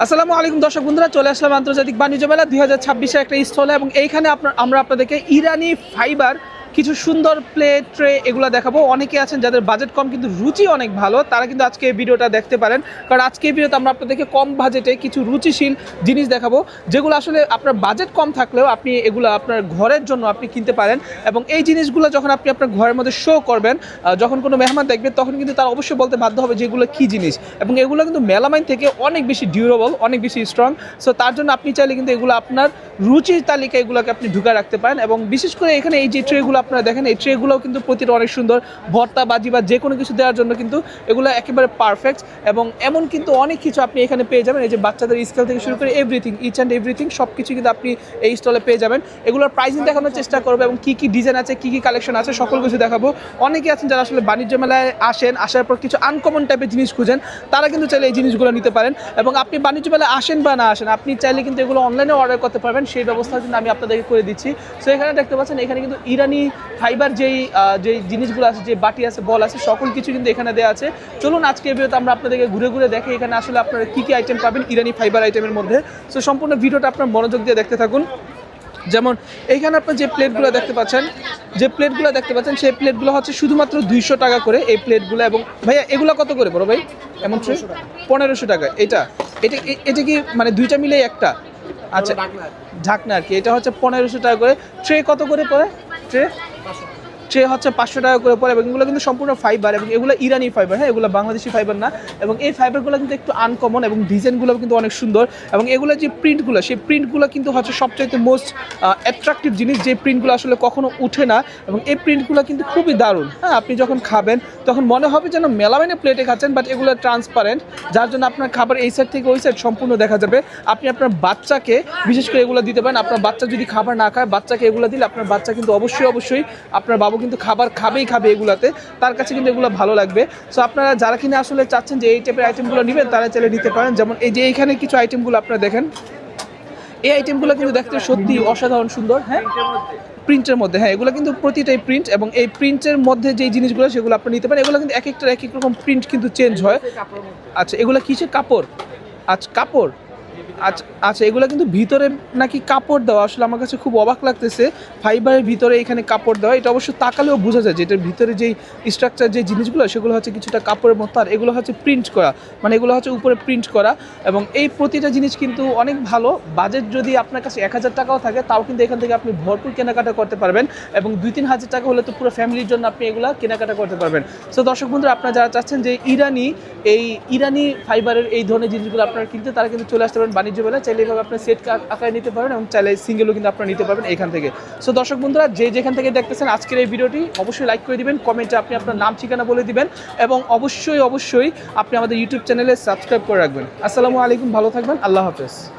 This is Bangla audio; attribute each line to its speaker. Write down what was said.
Speaker 1: আসসালামু আলাইকুম দর্শক বন্ধুরা, চলে আসলাম আন্তর্জাতিক বাণিজ্য মেলা 2026-এর একটা স্টলে এবং এইখানে আমরা আপনাদেরকে ইরানি ফাইবার কিছু সুন্দর প্লেট ট্রে এগুলো দেখাবো। অনেকে আছেন যাদের বাজেট কম কিন্তু রুচি অনেক ভালো, তারা কিন্তু আজকে এই ভিডিওটা দেখতে পারেন, কারণ আজকে এই ভিডিওতে আমরা আপনাদেরকে কম বাজেটে কিছু রুচিশীল জিনিস দেখাবো, যেগুলো আসলে আপনার বাজেট কম থাকলেও আপনি এগুলো আপনার ঘরের জন্য আপনি কিনতে পারেন। এবং এই জিনিসগুলো যখন আপনি আপনার ঘরের মধ্যে শো করবেন, যখন কোনো মেহমান দেখবে তখন কিন্তু তারা অবশ্যই বলতে বাধ্য হবে যে এগুলো কী জিনিস। এবং এগুলো কিন্তু মেলামাইন থেকে অনেক বেশি ডিউরেবল, অনেক বেশি স্ট্রং। সো তার জন্য আপনি চাইলে কিন্তু এগুলো আপনার রুচির তালিকা এগুলোকে আপনি ঢুকে রাখতে পারেন। এবং বিশেষ করে এখানে এই যে ট্রেগুলো আপনারা দেখেন, এই ট্রেগুলোও কিন্তু প্রতিটা অনেক সুন্দর, ভর্তা বাজি বা যে কোনো কিছু দেওয়ার জন্য কিন্তু এগুলো একেবারে পারফেক্ট। এবং এমন কিন্তু অনেক কিছু আপনি এখানে পেয়ে যাবেন, এই যে বাচ্চাদের স্কেল থেকে শুরু করে এভরিথিং, ইচ অ্যান্ড এভরিথিং সব কিছু কিন্তু আপনি এই স্টলে পেয়ে যাবেন। এগুলোর প্রাইসিং দেখানোর চেষ্টা করবো এবং কী কী ডিজাইন আছে, কী কী কালেকশন আছে সকল কিছু দেখাবো। অনেকে আছেন যারা আসলে বাণিজ্য মেলায় আসার পর কিছু আনকমন টাইপের জিনিস খুঁজেন, তারা কিন্তু চাইলে এই জিনিসগুলো নিতে পারেন। এবং আপনি বাণিজ্য মেলায় আসেন বা না আসেন, আপনি চাইলে কিন্তু এগুলো অনলাইনে অর্ডার করতে পারবেন, সেই ব্যবস্থা কিন্তু আমি আপনাদেরকে করে দিচ্ছি। সো এখানে দেখতে পাচ্ছেন, এখানে কিন্তু ইরানি ফাইবার যেই জিনিসগুলো আছে, যে বাটি আছে, বল আছে, সকল কিছু কিন্তু এখানে দেওয়া আছে। চলুন আজকে এই ভিডিওতে আমরা আপনাদেরকে ঘুরে ঘুরে দেখি এখানে আসলে আপনারা কী কী আইটেম পাবেন ইরানি ফাইবার আইটেমের মধ্যে। সো সম্পূর্ণ ভিডিওটা আপনার মনোযোগ দিয়ে দেখতে থাকুন। যেমন এইখানে আপনার যে প্লেটগুলো দেখতে পাচ্ছেন, সেই প্লেটগুলো হচ্ছে শুধুমাত্র 200 টাকা করে এই প্লেটগুলো। এবং ভাইয়া এগুলো কত করে বড় ভাই? এমন ট্রে 1500 টাকা। এটা কি মানে দুইটা মিলে একটা? আচ্ছা, ঢাকনা আর কি। এটা হচ্ছে 1500 টাকা করে। ট্রে কত করে পড়ে? ট্রে হচ্ছে 500 টাকা করে পড়ে। এবং এগুলো কিন্তু সম্পূর্ণ ফাইবার, এবং এগুলো ইরানি ফাইবার, হ্যাঁ, এগুলো বাংলাদেশি ফাইবার না। এবং এই ফাইবারগুলো কিন্তু একটু আনকমন এবং ডিজাইনগুলো কিন্তু অনেক সুন্দর। এবং এগুলো যে প্রিন্টগুলো, সেই প্রিন্টগুলো কিন্তু হচ্ছে সবচাইতে মোস্ট অ্যাট্রাকটিভ জিনিস, যে প্রিন্টগুলো আসলে কখনো উঠে না। এবং এই প্রিন্টগুলো কিন্তু খুবই দারুণ, হ্যাঁ। আপনি যখন খাবেন তখন মনে হবে যেন মেলামাইনে প্লেটে খাচ্ছেন, বাট এগুলো ট্রান্সপারেন্ট, যার জন্য আপনার খাবার এই সাইড থেকে ওই সাইড সম্পূর্ণ দেখা যাবে। আপনি আপনার বাচ্চাকে বিশেষ করে এগুলো দিতে পারেন। আপনার বাচ্চা যদি খাবার না খায়, বাচ্চাকে এগুলো দিলে আপনার বাচ্চা কিন্তু অবশ্যই আপনার বাবু কিন্তু খাবার খাবে এগুলাতে, তার কাছে কিন্তু এগুলো ভালো লাগবে। সো আপনারা যারা কিনা আসলে চাচ্ছেন যে এই টাইপের আইটেমগুলো নেবেন, তারা চাইলে নিতে পারেন। যেমন এই যে এইখানে কিছু আইটেমগুলো আপনারা দেখেন, এই আইটেমগুলো কিন্তু দেখতে সত্যি অসাধারণ সুন্দর, হ্যাঁ, প্রিন্টের মধ্যে, হ্যাঁ, এগুলো কিন্তু প্রতিটাই প্রিন্ট। এবং এই প্রিন্টের মধ্যে যে জিনিসগুলো সেগুলো আপনি নিতে পারেন। এগুলো কিন্তু এক একটার এক এক রকম প্রিন্ট কিন্তু চেঞ্জ হয়। আচ্ছা, এগুলো কিসের কাপড়? আচ্ছা, কাপড়। আচ্ছা, এগুলো কিন্তু ভিতরে নাকি কাপড় দেওয়া। আসলে আমার কাছে খুব অবাক লাগতেছে, ফাইবারের ভিতরে এখানে কাপড় দেওয়া। এটা অবশ্য তাকালেও বোঝা যায় যে এটার ভিতরে যেই স্ট্রাকচার, যে জিনিসগুলো, সেগুলো হচ্ছে কিছুটা কাপড়ের মতো। আর এগুলো হচ্ছে প্রিন্ট করা, মানে এগুলো হচ্ছে উপরে প্রিন্ট করা। এবং এই প্রতিটা জিনিস কিন্তু অনেক ভালো। বাজেট যদি আপনার কাছে 1000 টাকাও থাকে, তাও কিন্তু এখান থেকে আপনি ভরপুর কেনাকাটা করতে পারবেন। এবং 2-3 হাজার টাকা হলে তো পুরো ফ্যামিলির জন্য আপনি এগুলো কেনাকাটা করতে পারবেন। সো দর্শক বন্ধুরা, আপনারা যারা চাচ্ছেন যে ইরানি ফাইবারের এই ধরনের জিনিসগুলো আপনারা কিনতে, তারা কিন্তু চলে আসতে পারেন বাণিজ্য মেলায়। চাইলে এইভাবে আপনার সেট আকারে নিতে পারেন, এবং চাইলে সিঙ্গেলও কিন্তু আপনারা নিতে পারবেন এখান থেকে। সো দর্শক বন্ধুরা, যেখান থেকে দেখতেছেন আজকের এই ভিডিওটি, অবশ্যই লাইক করে দিবেন, কমেন্টে আপনি আপনার নাম ঠিকানা বলে দিবেন, এবং অবশ্যই আপনি আমাদের ইউটিউব চ্যানেলে সাবস্ক্রাইব করে রাখবেন। আসসালামু আলাইকুম, ভালো থাকবেন, আল্লাহ হাফেজ।